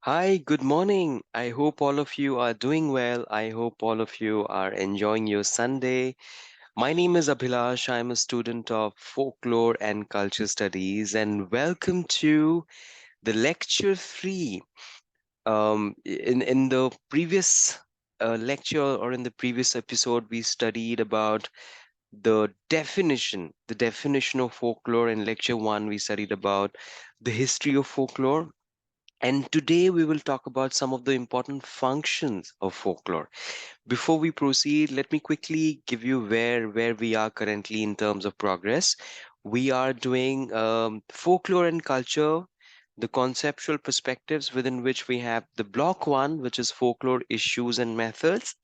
Hi, good morning. I hope all of you are doing well. I hope all of you are enjoying your Sunday. My name is Abhilash. I'm a student of Folklore and Culture Studies, and welcome to the Lecture 3. In the previous lecture or in the previous episode, we studied about the definition of folklore. In Lecture 1, we studied about the history of folklore. And today we will talk about some of the important functions of folklore. Before we proceed, let me quickly give you where we are currently in terms of progress. We are doing folklore and culture, the conceptual perspectives within which we have the block one, which is folklore issues and methods.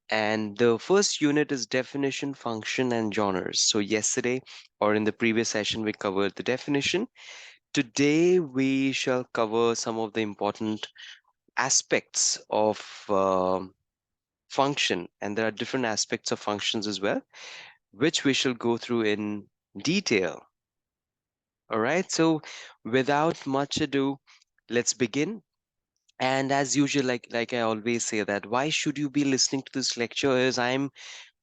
And the first unit is definition, function, and genres. So yesterday or in the previous session, we covered the definition. Today, we shall cover some of the important aspects of function, and there are different aspects of functions as well, which we shall go through in detail. All right, so without much ado, let's begin. And as usual, like I always say, that why should you be listening to this lecture is I'm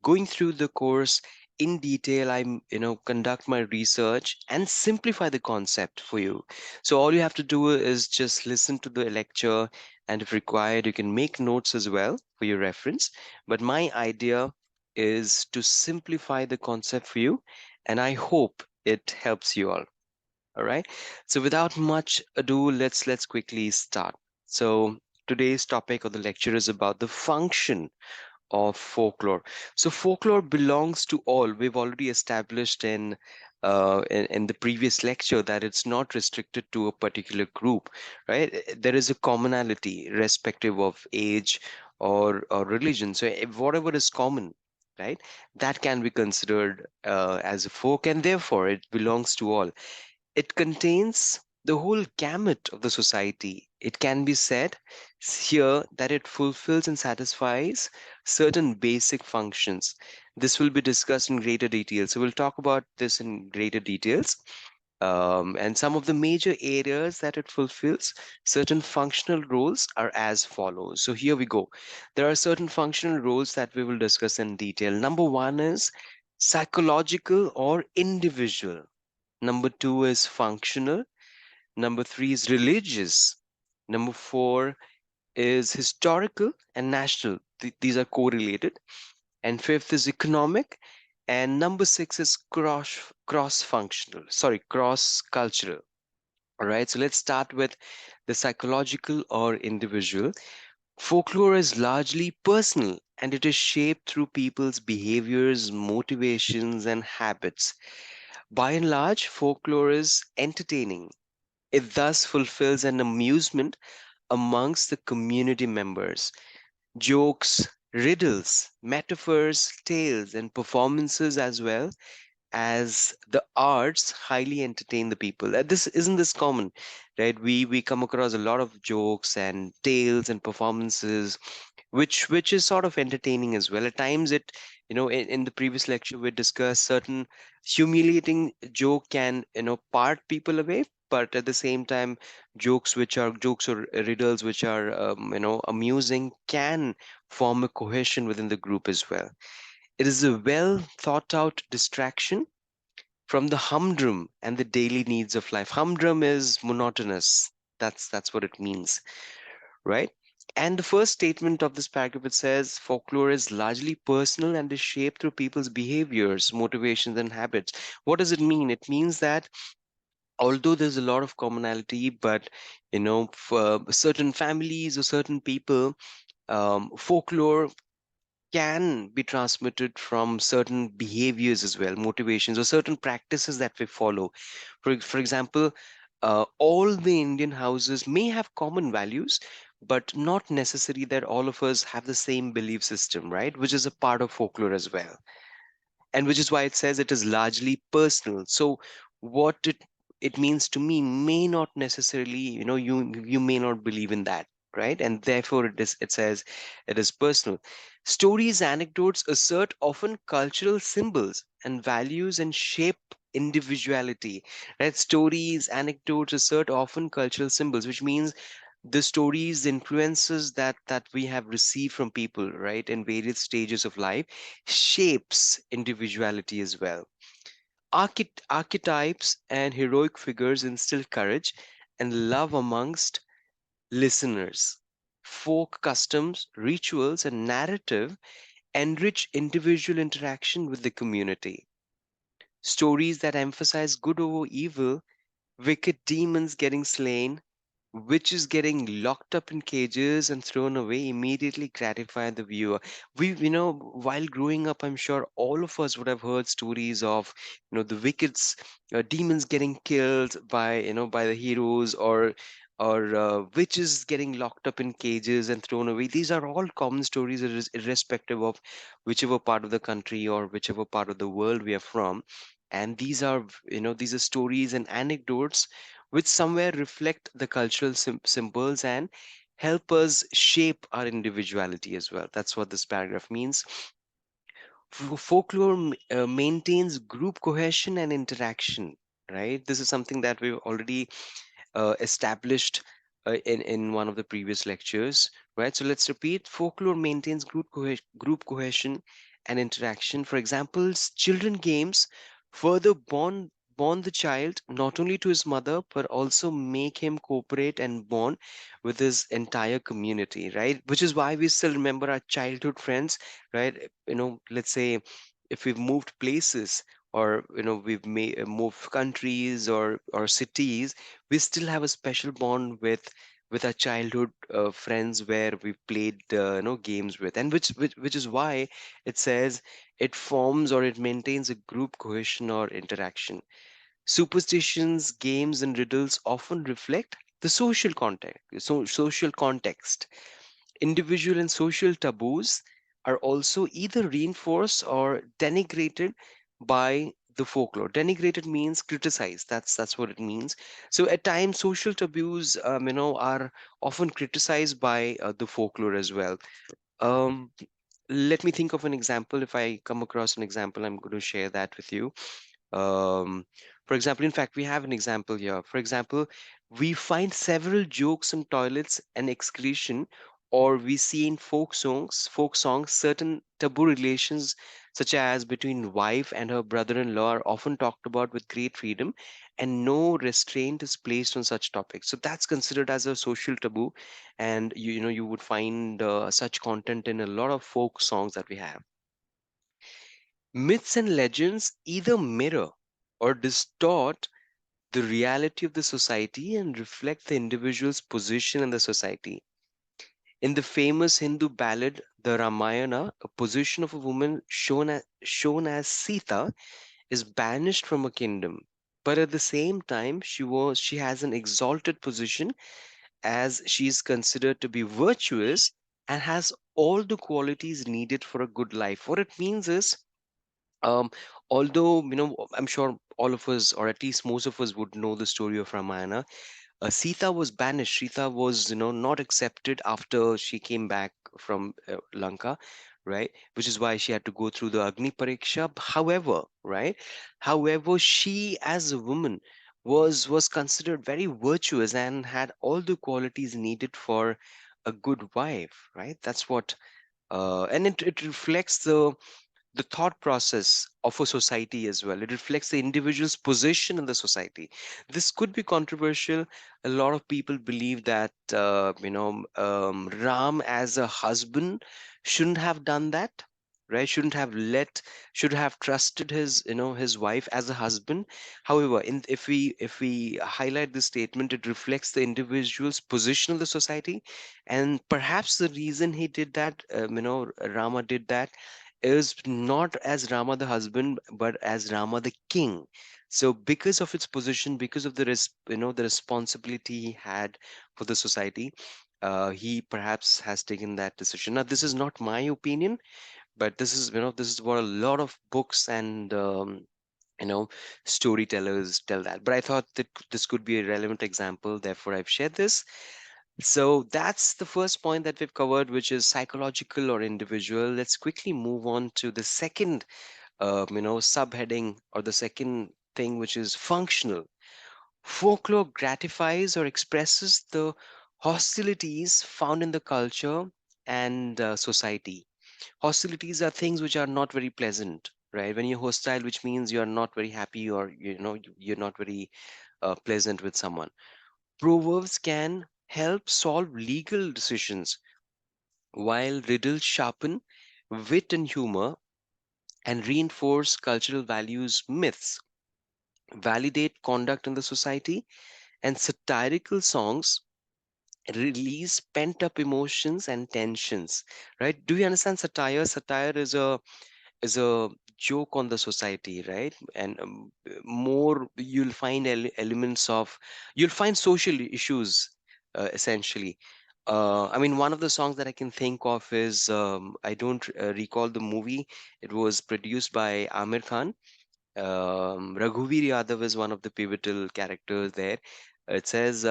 going through the course in detail. I'm conduct my research and simplify the concept for you. So all you have to do is just listen to the lecture, and if required you can make notes as well for your reference. But my idea is to simplify the concept for you, and I hope it helps you all right. So without much ado, let's quickly start. So today's topic of the lecture is about the function of folklore. So folklore belongs to all. We've already established in the previous lecture that it's not restricted to a particular group, right? There is a commonality respective of age or religion. So if whatever is common, right, that can be considered as a folk, and therefore it belongs to all. It contains the whole gamut of the society. It can be said here that it fulfills and satisfies certain basic functions. This will be discussed in greater detail. So we'll talk about this in greater details. And some of the major areas that it fulfills, certain functional roles are as follows. So here we go. There are certain functional roles that we will discuss in detail. Number one is psychological or individual. Number two is functional. Number three is religious. Number four is historical and national. These are correlated. And fifth is economic. And number six is cross functional. Sorry, cross cultural. All right. So let's start with the psychological or individual. Folklore is largely personal, and it is shaped through people's behaviors, motivations, and habits. By and large, folklore is entertaining. It thus fulfills an amusement amongst the community members. Jokes, riddles, metaphors, tales, and performances, as well as the arts, highly entertain the people. This isn't this common, right? We come across a lot of jokes and tales and performances, which is sort of entertaining as well. At times, in the previous lecture we discussed certain humiliating joke can part people away. But at the same time, jokes or riddles which are amusing can form a cohesion within the group as well. It is a well thought out distraction from the humdrum and the daily needs of life. Humdrum is monotonous. That's what it means, right? And the first statement of this paragraph, it says folklore is largely personal and is shaped through people's behaviors, motivations, and habits. What does it mean? It means that although there's a lot of commonality, but for certain families or certain people, folklore can be transmitted from certain behaviors as well, motivations, or certain practices that we follow. For example, all the Indian houses may have common values, but not necessary that all of us have the same belief system, right? Which is a part of folklore as well. And which is why it says it is largely personal. So what it means to me may not necessarily, you may not believe in that, right? And therefore it says it is personal. Stories, anecdotes assert often cultural symbols and values and shape individuality, right? Stories, anecdotes assert often cultural symbols, which means the stories, the influences that we have received from people, right, in various stages of life, shapes individuality as well. Archetypes and heroic figures instill courage and love amongst listeners. Folk customs, rituals, and narrative enrich individual interaction with the community. Stories that emphasize good over evil, wicked demons getting slain, witches getting locked up in cages and thrown away immediately gratify the viewer. While growing up, I'm sure all of us would have heard stories of, the wicked demons getting killed by, by the heroes, or witches getting locked up in cages and thrown away. These are all common stories, irrespective of whichever part of the country or whichever part of the world we are from. And these are stories and anecdotes which somewhere reflect the cultural symbols and help us shape our individuality as well. That's what this paragraph means. Folklore maintains group cohesion and interaction, right? This is something that we've already established in one of the previous lectures, right? So let's repeat. Folklore maintains group cohesion and interaction. For example, children games further bond the child not only to his mother but also make him cooperate and bond with his entire community, right? Which is why we still remember our childhood friends, right? Let's say if we've moved places, or moved countries or cities, we still have a special bond with our childhood friends where we played games with, and which is why it says it forms or it maintains a group cohesion or interaction. Superstitions, games, and riddles often reflect the social context. Individual and social taboos are also either reinforced or denigrated by the folklore. Denigrated means criticized. That's what it means. So at times, social taboos, are often criticized by the folklore as well. Um, Let me think of an example. If I come across an example, I'm going to share that with you. um, for example, in fact, we have an example here. For example, we find several jokes on toilets and excretion, or we see in folk songs, certain taboo relations, such as between wife and her brother-in-law, are often talked about with great freedom, and no restraint is placed on such topics. So that's considered as a social taboo, and you would find such content in a lot of folk songs that we have. Myths and legends either mirror or distort the reality of the society and reflect the individual's position in the society. In the famous Hindu ballad, the Ramayana, a position of a woman shown as Sita is banished from a kingdom. But at the same time, she has an exalted position as she is considered to be virtuous and has all the qualities needed for a good life. What it means is, um, although I'm sure all of us, or at least most of us, would know the story of Ramayana. Sita was banished. Sita was, not accepted after she came back from Lanka, right? Which is why she had to go through the Agni Pariksha. However, right? However, she as a woman was considered very virtuous and had all the qualities needed for a good wife, right? That's what, and it reflects the thought process of a society as well. It reflects the individual's position in the society. This could be controversial. A lot of people believe that Ram as a husband shouldn't have done that, right? Should have trusted his wife as a husband. However, if we highlight this statement, it reflects the individual's position in the society, and perhaps the reason he did that, Rama did that, is not as Rama the husband, but as Rama the king. So because of its position, because of the responsibility he had for the society, he perhaps has taken that decision. Now, this is not my opinion, but this is what a lot of books and you know storytellers tell that. But I thought that this could be a relevant example, therefore I've shared this. So that's the first point that we've covered, which is psychological or individual. Let's quickly move on to the second, subheading, or the second thing, which is functional. Folklore gratifies or expresses the Hostilities found in the culture and society. Hostilities are things which are not very pleasant, right? When you're hostile, which means you're not very happy, or you're not very pleasant with someone. Proverbs can help solve legal decisions, while riddles sharpen wit and humor and reinforce cultural values. Myths validate conduct in the society, and satirical songs release pent up emotions and tensions, right? Do you understand satire? Satire is a joke on the society, right? And more you'll find elements of, you'll find social issues, essentially. I mean, one of the songs that I can think of is, I don't recall the movie. It was produced by Amir Khan. Raghuveer Yadav is one of the pivotal characters there. It says,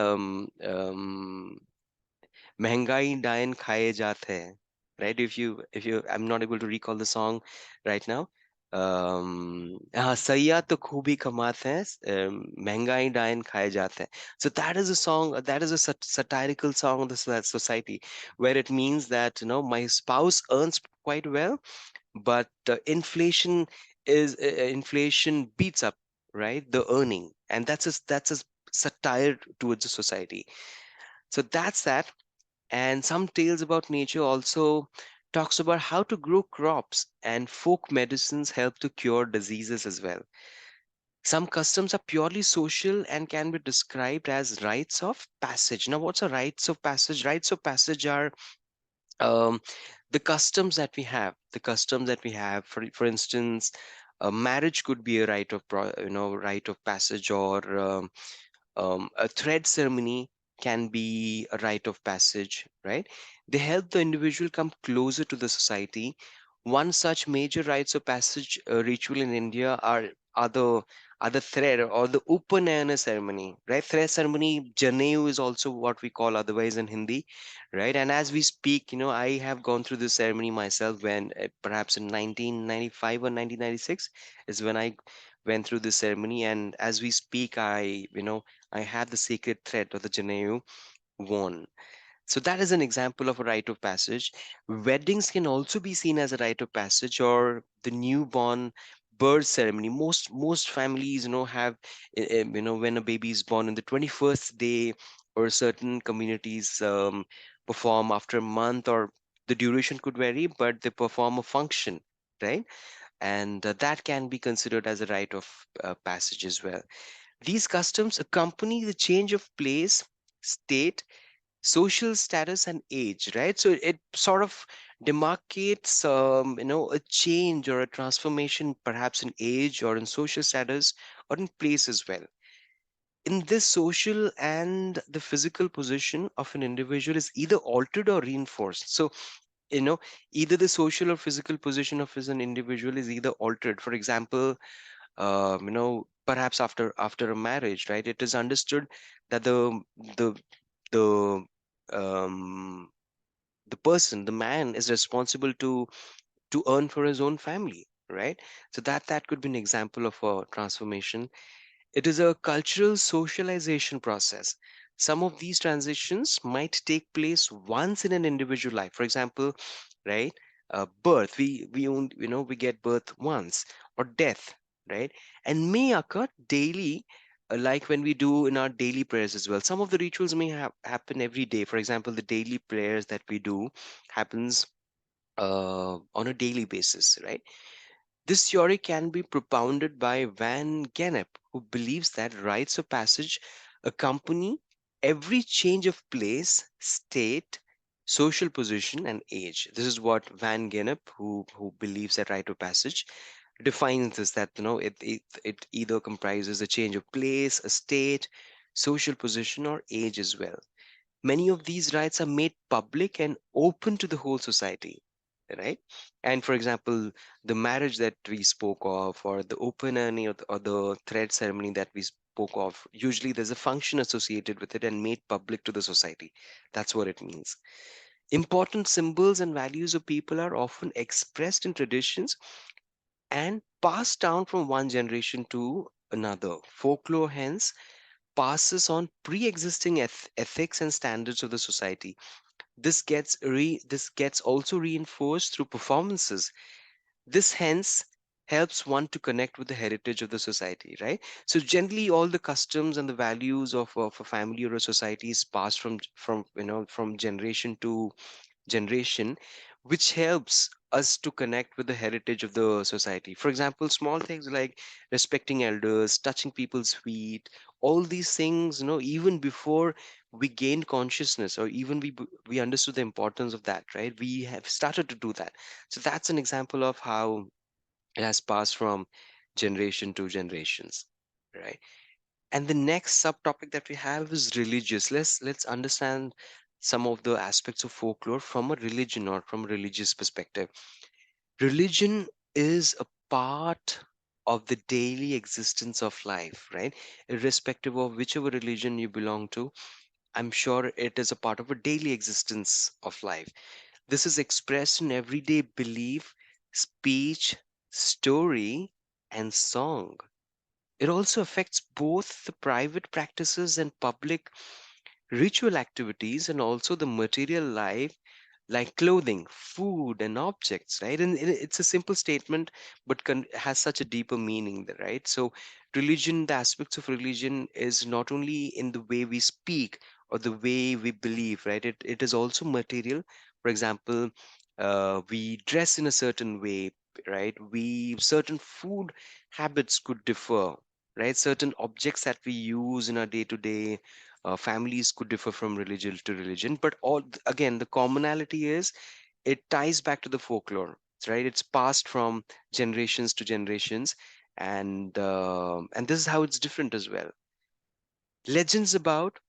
महंगाई डायन खाए जाते हैं, right? If you I'm not able to recall the song right now. हाँ, सैया तो खूब ही कमाते हैं, महंगाई डायन खाए जाते हैं. So that is a song, that is a satirical song of the society, where it means that, my spouse earns quite well, but inflation beats up, right, the earning, and that's a satire towards the society. So that's that. And some tales about nature also talks about how to grow crops, and folk medicines help to cure diseases as well. Some customs are purely social and can be described as rites of passage. Now, what's a rites of passage? Rites of passage are, um, the customs that we have. The customs that we have, for instance, marriage could be a rite of passage, or a thread ceremony can be a rite of passage, right? They help the individual come closer to the society. One such major rites of passage ritual in India are the thread or the Upanayana ceremony, right? Thread ceremony, Janeu is also what we call otherwise in Hindi, right? And as we speak, I have gone through this ceremony myself when, perhaps in 1995 or 1996 is when I went through this ceremony. And as we speak, I have the sacred thread of the Janeu worn. So that is an example of a rite of passage. Weddings can also be seen as a rite of passage, or the newborn birth ceremony. Most families, have, when a baby is born in the 21st day, or certain communities perform after a month, or the duration could vary, but they perform a function, right? And that can be considered as a rite of passage as well. These customs accompany the change of place, state, social status, and age, right? So it sort of demarcates, a change or a transformation, perhaps in age or in social status or in place as well. In this, social and the physical position of an individual is either altered or reinforced. So, you know, either the social or physical position of an individual is either altered. For example, perhaps after a marriage, right? It is understood that the the um the person, the man, is responsible to earn for his own family, right? So that could be an example of a transformation. It is a cultural socialization process. Some of these transitions might take place once in an individual life. For example, right? Birth, we get birth once, or death, right? And may occur daily, like when we do in our daily prayers as well. Some of the rituals may happen every day. For example, the daily prayers that we do happens on a daily basis, right? This theory can be propounded by Van Gennep, who believes that rites of passage accompany every change of place, state, social position, and age. This is what Van Gennep, who believes that rite of passage, defines this, that it either comprises a change of place, a state, social position, or age as well. Many of these rights are made public and open to the whole society, right? And for example, the marriage that we spoke of, or the open earning, or the thread ceremony that we spoke of, usually there's a function associated with it and made public to the society. That's what it means. Important symbols and values of people are often expressed in traditions and passed down from one generation to another. Folklore, hence, passes on pre-existing ethics and standards of the society. This gets also reinforced through performances. This hence helps one to connect with the heritage of the society, right? So generally, all the customs and the values of a family or a society is passed from generation to generation, which helps us to connect with the heritage of the society. For example, small things like respecting elders, touching people's feet, all these things, even before we gained consciousness, or even we understood the importance of that, right? We have started to do that. So that's an example of how it has passed from generation to generations, right? And the next subtopic that we have is religious. Let's understand some of the aspects of folklore from a religion or from a religious perspective. Religion is a part of the daily existence of life, right? Irrespective of whichever religion you belong to, I'm sure it is a part of a daily existence of life. This is expressed in everyday belief, speech, story, and song. It also affects both the private practices and public ritual activities, and also the material life like clothing, food, and objects, right? And it's a simple statement, but has such a deeper meaning there, right? So, religion, the aspects of religion is not only in the way we speak or the way we believe, right? It is also material. For example, we dress in a certain way, right? Certain food habits could differ, right? Certain objects that we use in our day to day families could differ from religion to religion, but all again the commonality is it ties back to the folklore, right? It's passed from generations to generations, and this is how it's different as well. Legends about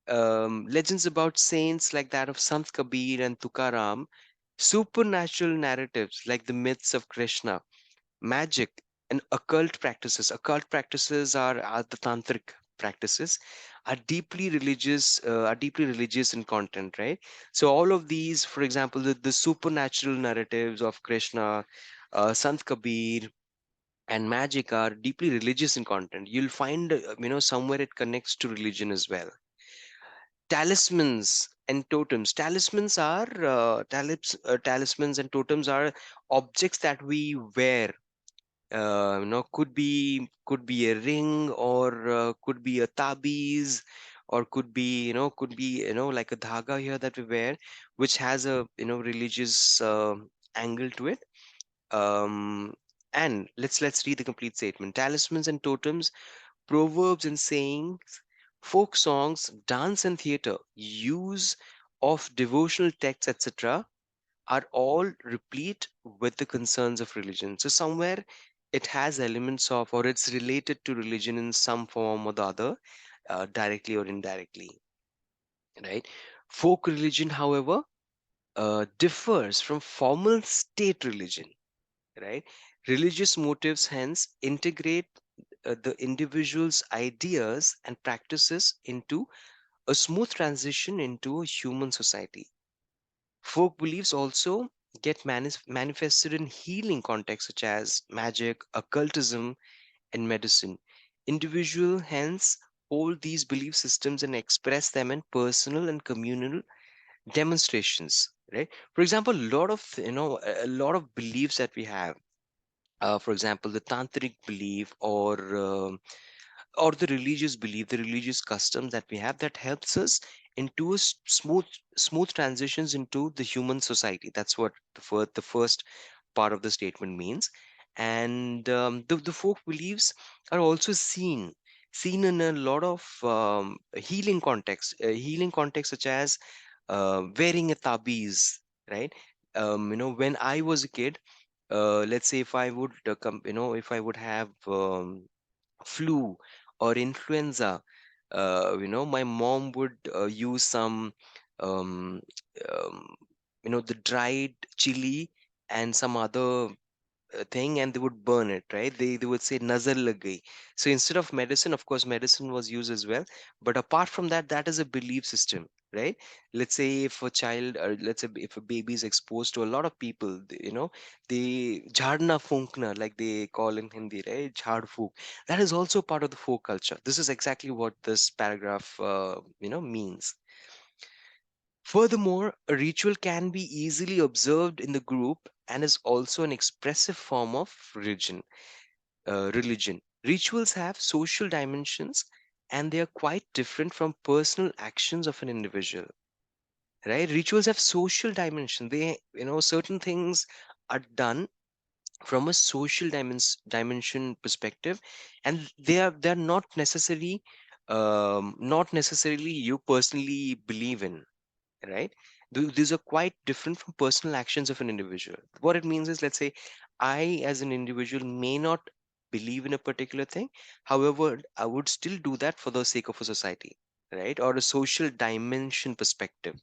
legends about saints like that of Sant Kabir and Tukaram, supernatural narratives like the myths of Krishna, magic, and occult practices. Occult practices are the tantric practices, are deeply religious in content, right? So all of these, for example, the supernatural narratives of Krishna, Sant Kabir, and magic are deeply religious in content. You'll find, somewhere it connects to religion as well. Talismans and totems. Talismans and totems are objects that we wear. Could be a ring, or could be a tabiz, or could be like a dhaga here that we wear, which has a religious angle to it. And let's read the complete statement. Talismans and totems, proverbs and sayings, folk songs, dance and theater, use of devotional texts, etc., are all replete with the concerns of religion. So somewhere it has elements of, or it's related to religion in some form or the other, directly or indirectly, right? Folk religion, however, differs from formal state religion, right? Religious motives hence integrate the individual's ideas and practices into a smooth transition into a human society. Folk beliefs also get manifested in healing contexts such as magic, occultism, and medicine. Individual hence hold these belief systems and express them in personal and communal demonstrations. Right. For example, a lot of beliefs that we have. For example, the tantric belief, or the religious belief, the religious customs that we have, that helps us into a smooth transitions into the human society. That's what the first part of the statement means. And the folk beliefs are also seen in a lot of healing context, such as wearing a tabiz, right? When I was a kid, let's say if I would if I would have flu or influenza, my mom would use some um, um, the dried chili and some other thing, and they would burn it, right? They would say nazar lag gayi. So instead of medicine, of course medicine was used as well, but apart from that, that is a belief system, right? Let's say if a child, or let's say if a baby is exposed to a lot of people, they jharna funkna, like they call in Hindi, right? Jhad fook. That is also part of the folk culture. This is exactly what this paragraph, means. Furthermore, a ritual can be easily observed in the group and is also an expressive form of religion. Rituals have social dimensions, and they are quite different from personal actions of an individual. Right? Rituals have social dimension. Certain things are done from a social dimension perspective, and they're not necessarily you personally believe in, right? These are quite different from personal actions of an individual. What it means is, let's say, I, as an individual, may not believe in a particular thing. However, I would still do that for the sake of a society, right? Or a social dimension perspective.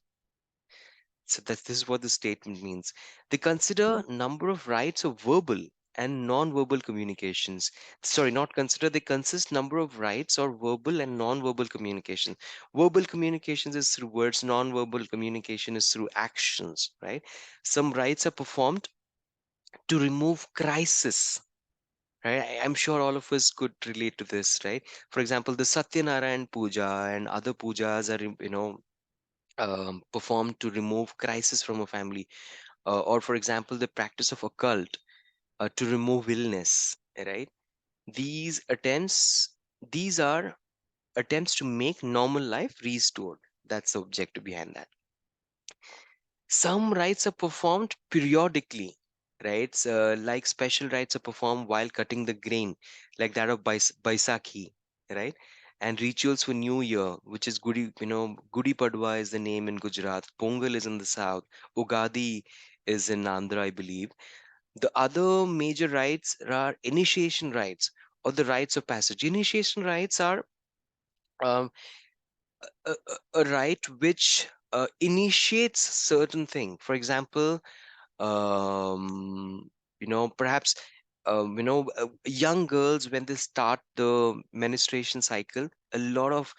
So this is what the statement means. They consider number of rights of verbal and non-verbal communications. Sorry, not consider. They consist number of rights or verbal and non-verbal communication. Verbal communications is through words. Non-verbal communication is through actions. Right. Some rights are performed to remove crisis. Right. I'm sure all of us could relate to this. Right. For example, the Satyanarayan Puja and other pujas are performed to remove crisis from a family, or for example the practice of occult, to remove illness, right? These attempts these are attempts to make normal life restored. That's the objective behind that. Some rites are performed periodically, right? Like special rites are performed while cutting the grain, like that of Baisakhi, right? And rituals for New Year, which is Gudi Padwa is the name in Gujarat, Pongal is in the south, Ugadi is in Andhra, I believe. The other major rites are initiation rites or the rites of passage. Initiation rites are um, a rite which initiates certain thing. For example, perhaps young girls, when they start the menstruation cycle, a lot of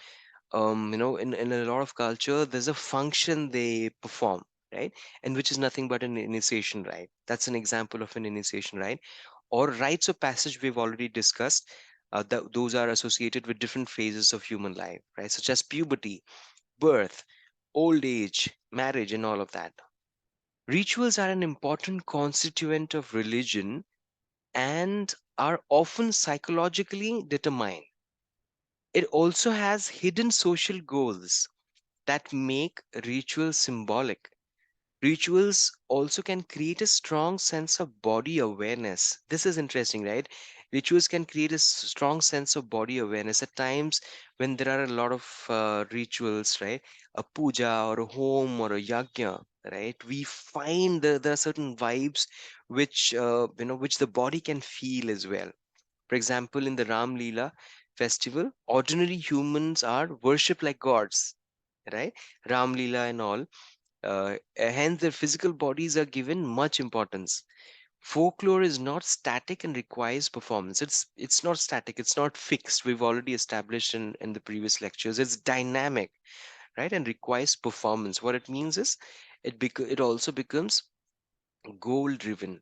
in a lot of culture, there's a function they perform, right? And which is nothing but an initiation rite. That's an example of an initiation rite. Or rites of passage, we've already discussed. Those are associated with different phases of human life, right? Such as puberty, birth, old age, marriage, and all of that. Rituals are an important constituent of religion and are often psychologically determined. It also has hidden social goals that make rituals symbolic. Rituals also can create a strong sense of body awareness. This is interesting, right? Rituals can create a strong sense of body awareness. At times, when there are a lot of rituals, right? A puja or a home or a yajna, right? We find there are certain vibes which the body can feel as well. For example, in the Ram Leela festival, ordinary humans are worshipped like gods, right? Ram Leela and all, hence, their physical bodies are given much importance. Folklore is not static and requires performance. It's not static. It's not fixed. We've already established in the previous lectures. It's dynamic, right, and requires performance. What it means is, it also becomes goal driven.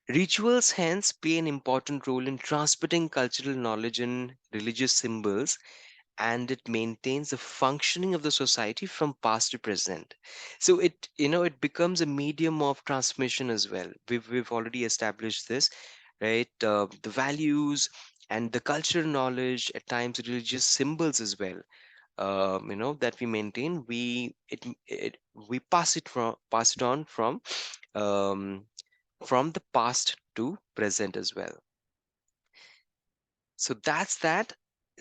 Rituals hence play an important role in transmitting cultural knowledge and religious symbols, and it maintains the functioning of the society from past to present. So it becomes a medium of transmission as well. We've already established this, right? The values and the cultural knowledge, at times religious symbols as well, that we maintain, we pass it on um, from the past to present as well. So that's that.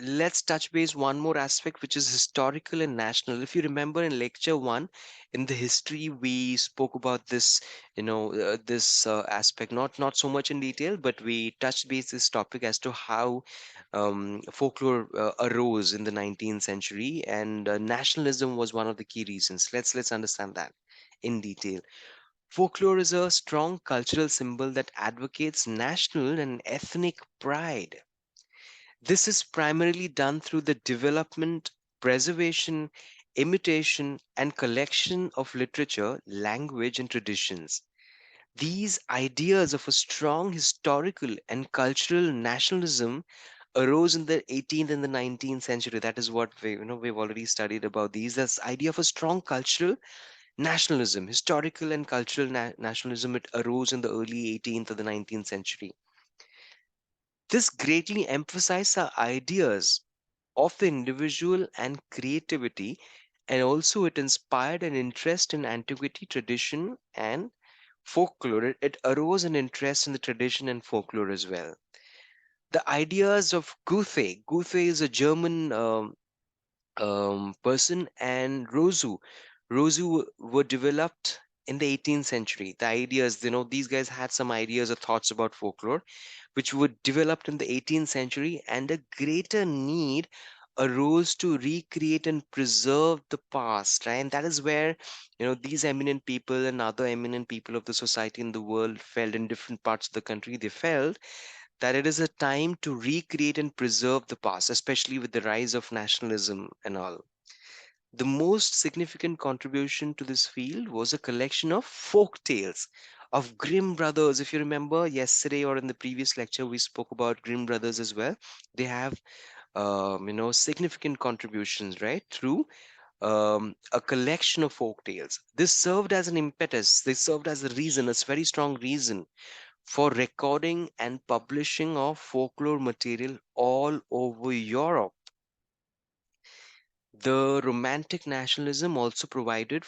Let's touch base one more aspect, which is historical and national. If you remember in lecture 1, in the history, we spoke about this, this aspect, not so much in detail, but we touched base this topic as to how folklore arose in the 19th century, and nationalism was one of the key reasons. Let's understand that in detail. Folklore is a strong cultural symbol that advocates national and ethnic pride. This is primarily done through the development, preservation, imitation, and collection of literature, language, and traditions. These ideas of a strong historical and cultural nationalism arose in the 18th and the 19th century. That is what we've already studied about these. This idea of a strong cultural nationalism, historical and cultural nationalism, it arose in the early 18th or the 19th century. This greatly emphasized the ideas of the individual and creativity, and also it inspired an interest in antiquity, tradition, and folklore. It arose an interest in the tradition and folklore as well. The ideas of Goethe. Goethe is a German person, and Rosu were developed in the 18th century. The ideas, these guys had some ideas or thoughts about folklore, which were developed in the 18th century, and a greater need arose to recreate and preserve the past, right? And that is where, these eminent people and other eminent people of the society in the world felt in different parts of the country, they felt that it is a time to recreate and preserve the past, especially with the rise of nationalism and all. The most significant contribution to this field was a collection of folk tales of Grimm brothers. If you remember, yesterday or in the previous lecture, we spoke about Grimm brothers as well. They have, significant contributions, right, through a collection of folk tales. This served as an impetus. They served as a reason, a very strong reason for recording and publishing of folklore material all over Europe. The Romantic nationalism also provided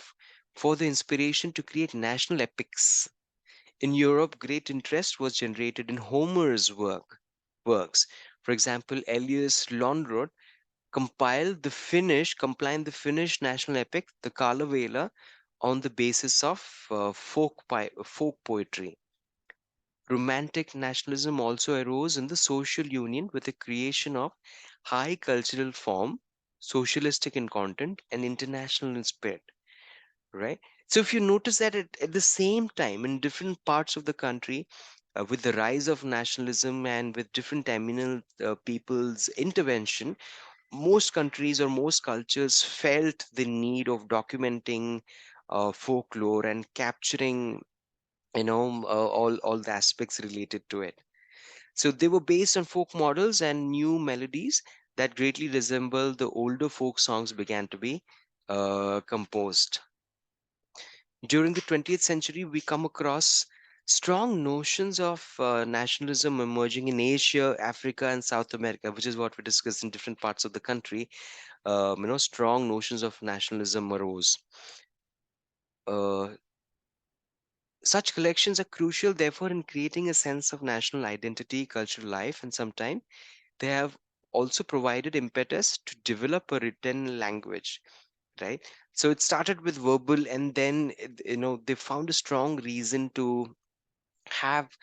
for the inspiration to create national epics. In Europe, great interest was generated in Homer's works. For example, Elias Lönnrot compiled the Finnish national epic, the Kalevala, on the basis of folk poetry. Romantic nationalism also arose in the social union with the creation of high cultural form, socialistic in content, and international in spirit, right? So if you notice that at the same time in different parts of the country, with the rise of nationalism and with different eminent people's intervention, most countries or most cultures felt the need of documenting folklore and capturing all the aspects related to it. So they were based on folk models, and new melodies that greatly resemble the older folk songs began to be composed. During the 20th century, we come across strong notions of nationalism emerging in Asia, Africa, and South America, which is what we discussed in different parts of the country. Strong notions of nationalism arose. Uh, Such collections are crucial, therefore, in creating a sense of national identity, cultural life, and sometimes they have also provided impetus to develop a written language, right? So it started with verbal, and then, they found a strong reason to have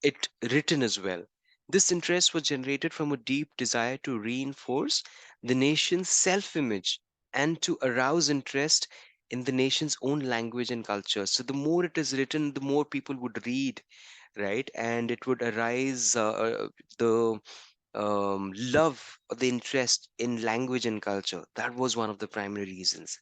it written as well. This interest was generated from a deep desire to reinforce the nation's self image and to arouse interest in the nation's own language and culture. So, the more it is written, the more people would read, right? And it would arise the love or the interest in language and culture. That was one of the primary reasons.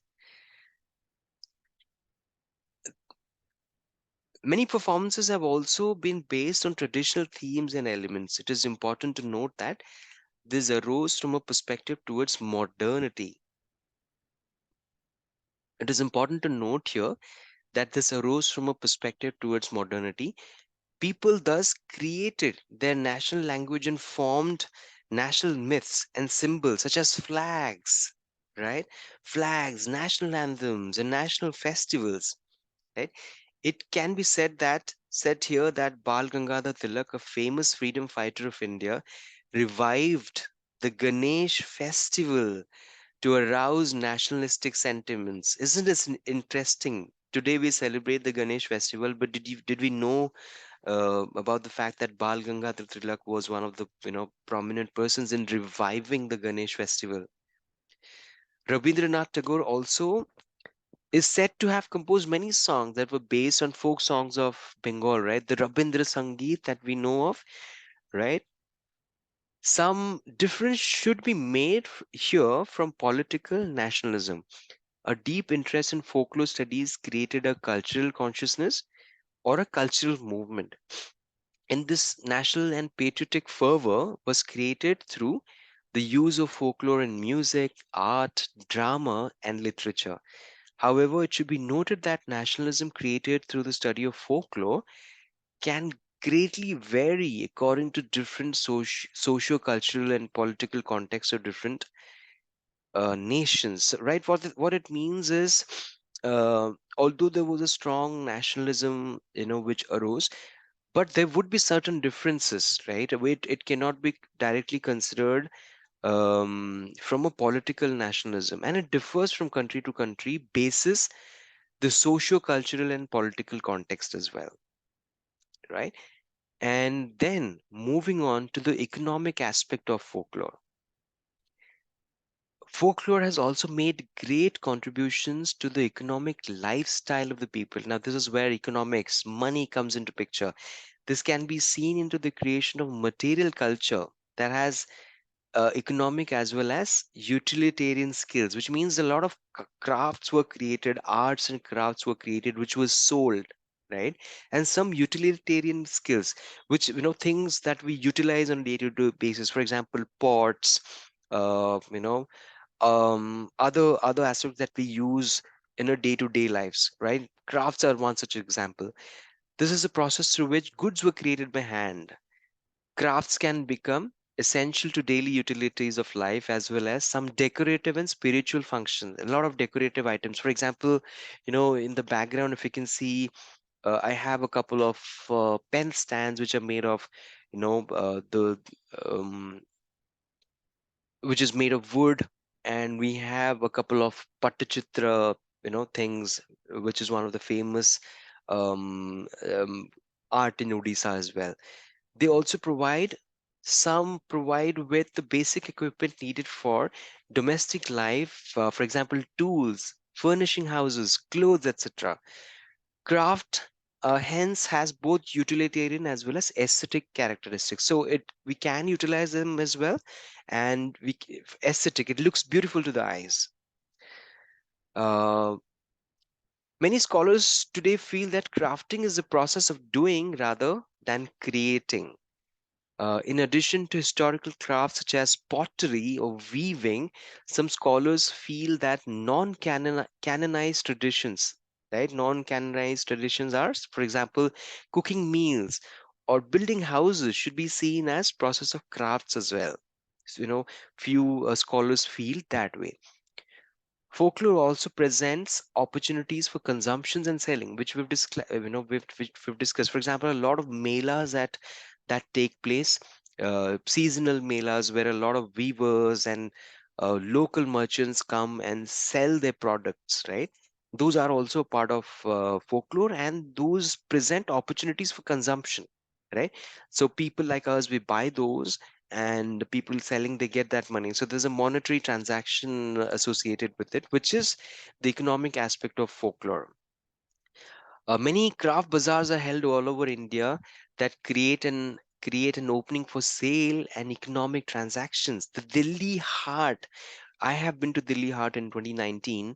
Many performances have also been based on traditional themes and elements. It is important to note that this arose from a perspective towards modernity. It is important to note here that this arose from a perspective towards modernity. People thus created their national language and formed national myths and symbols such as flags, right? Flags, national anthems, and national festivals, right? It can be said here that Bal Gangadhar Tilak, a famous freedom fighter of India, revived the Ganesh festival to arouse nationalistic sentiments. Isn't this interesting? Today we celebrate the Ganesh festival, but did we know about the fact that Bal Gangadhar Tilak was one of the prominent persons in reviving the Ganesh festival? Rabindranath Tagore also is said to have composed many songs that were based on folk songs of Bengal, right? The Rabindra Sangeet that we know of, right? Some difference should be made here from political nationalism. A deep interest in folklore studies created a cultural consciousness or a cultural movement. And this national and patriotic fervor was created through the use of folklore in music, art, drama, and literature. However, it should be noted that nationalism created through the study of folklore can greatly vary according to different socio-cultural and political contexts of different nations, right? What it means is, although there was a strong nationalism, which arose, but there would be certain differences, right? It cannot be directly considered from a political nationalism, and it differs from country to country basis the socio-cultural and political context as well, right? And then moving on to the economic aspect of folklore. Folklore has also made great contributions to the economic lifestyle of the people. Now, this is where economics, money comes into picture. This can be seen into the creation of material culture that has economic as well as utilitarian skills, which means a lot of crafts were created, arts and crafts were created, which was sold, right? And some utilitarian skills, which, things that we utilize on a day-to-day basis. For example, pots, uh, you know, other aspects that we use in our day-to-day lives, right? Crafts are one such example. This is a process through which goods were created by hand. Crafts can become essential to daily utilities of life as well as some decorative and spiritual functions. A lot of decorative items. For example, in the background, if you can see, I have a couple of pen stands which are made of, the um, which is made of wood, and we have a couple of Pattachitra, things, which is one of the famous um, um, art in Odisha as well. They also provide with the basic equipment needed for domestic life, for example, tools, furnishing houses, clothes, etc. Craft hence has both utilitarian as well as aesthetic characteristics. So we can utilize them as well, and aesthetic. It looks beautiful to the eyes. Uh, Many scholars today feel that crafting is the process of doing rather than creating. In addition to historical crafts such as pottery or weaving, some scholars feel that non-canonized traditions, right? Non-canonized traditions are, for example, cooking meals or building houses should be seen as process of crafts as well. So, few scholars feel that way. Folklore also presents opportunities for consumptions and selling, which we've discussed. For example, a lot of melas that take place, seasonal melas, where a lot of weavers and local merchants come and sell their products. Right, those are also part of folklore, and those present opportunities for consumption. Right, so people like us, we buy those, and the people selling, they get that money. So there's a monetary transaction associated with it, which is the economic aspect of folklore. Many craft bazaars are held all over India that create an opening for sale and economic transactions. The Delhi Heart, I have been to Delhi Heart in 2019,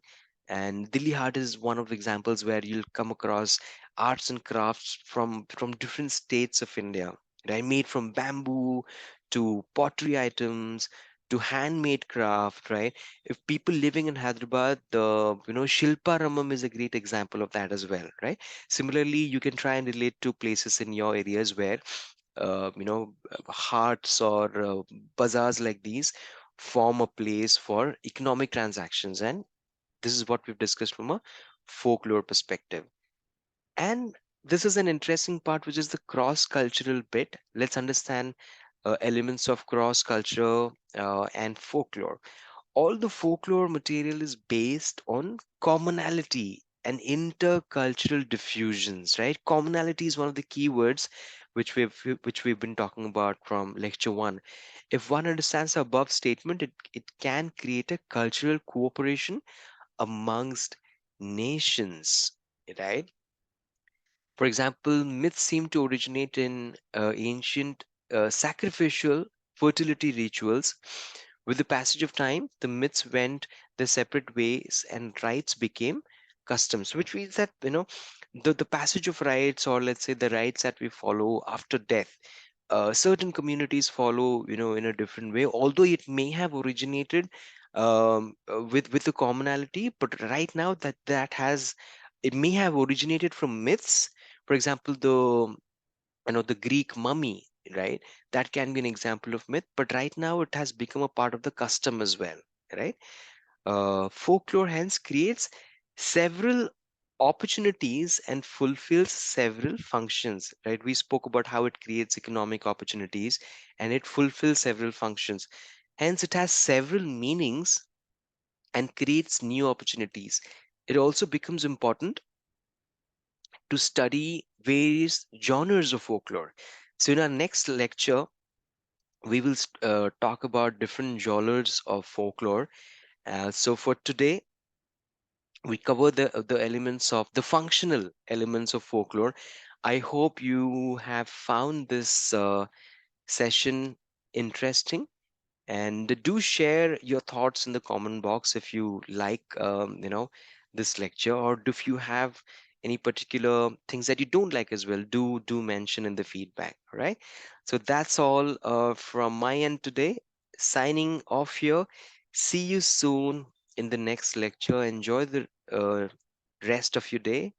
and Delhi Heart is one of the examples where you'll come across arts and crafts from different states of India, right? Made from bamboo to pottery items to handmade craft, right? If people living in Hyderabad, the Shilpa Ramam is a great example of that as well, right? Similarly, you can try and relate to places in your areas where hearts or bazaars like these form a place for economic transactions. And this is what we've discussed from a folklore perspective. And this is an interesting part, which is the cross cultural bit. Let's understand elements of cross culture and folklore. All the folklore material is based on commonality and intercultural diffusions, right? Commonality is one of the key words which we've been talking about from lecture 1. If one understands the above statement, it can create a cultural cooperation amongst nations, right? For example, myths seem to originate in ancient sacrificial fertility rituals. With the passage of time, the myths went their separate ways and rites became customs, which means that, the passage of rites, or let's say the rites that we follow after death, certain communities follow, in a different way, although it may have originated with a commonality, but right now that has, it may have originated from myths. For example, the Greek mummy, right? That can be an example of myth, but right now it has become a part of the custom as well, right? Folklore hence creates several opportunities and fulfills several functions, right? We spoke about how it creates economic opportunities and it fulfills several functions. Hence, it has several meanings and creates new opportunities. It also becomes important to study various genres of folklore. So, in our next lecture, we will talk about different genres of folklore. So, for today, we cover the elements of the functional elements of folklore. I hope you have found this session interesting, and do share your thoughts in the comment box if you like, this lecture, or if you have any particular things that you don't like as well, do mention in the feedback. All right, so that's all from my end today. Signing off here. See you soon in the next lecture. Enjoy the rest of your day.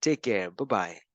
Take care. Bye bye.